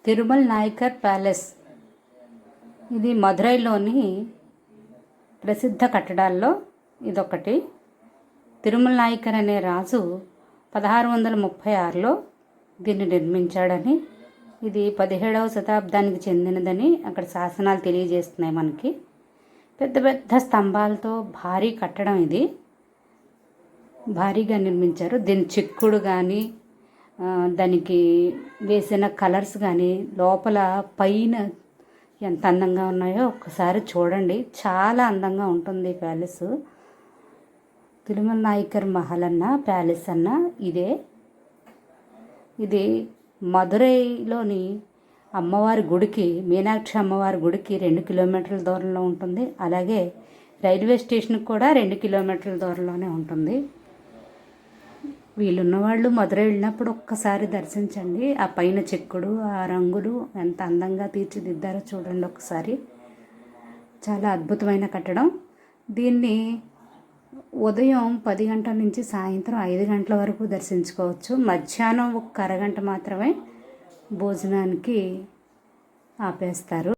Tirumala Nayakar palace. ఇది మదురైలోని ప్రసిద్ధ కట్టడాల్లో ఇదొకటి. తిరుమల నాయకర్ అనే రాజు 1636లో దీన్ని నిర్మించాడని, ఇది 17వ శతాబ్దానికి చెందినదని అక్కడ శాసనాలు తెలియజేస్తున్నాయి మనకి. పెద్ద పెద్ద స్తంభాలతో భారీ కట్టడం ఇది. భారీగా నిర్మించారు. దీని చెక్కుడు కానీ, దానికి వేసిన కలర్స్ కానీ, లోపల పైన ఎంత అందంగా ఉన్నాయో ఒక్కసారి చూడండి. చాలా అందంగా ఉంటుంది ప్యాలెస్. తిరుమల నాయకర్ మహల్ అన్న ప్యాలెస్ అన్న ఇదే. ఇది మదురైలోని అమ్మవారి గుడికి, మీనాక్షి అమ్మవారి గుడికి 2 కిలోమీటర్ల దూరంలో ఉంటుంది. అలాగే రైల్వే స్టేషన్కి కూడా 2 కిలోమీటర్ల దూరంలోనే ఉంటుంది. వీళ్ళున్నవాళ్ళు మదురై వెళ్ళినప్పుడు ఒక్కసారి దర్శించండి. ఆ పైన చెక్కుడు, ఆ రంగులు ఎంత అందంగా తీర్చిదిద్దారో చూడండి ఒకసారి. చాలా అద్భుతమైన కట్టడం. దీన్ని ఉదయం 10 గంటల నుంచి సాయంత్రం 5 గంటల వరకు దర్శించుకోవచ్చు. మధ్యాహ్నం 1 అరగంట మాత్రమే భోజనానికి ఆపేస్తారు.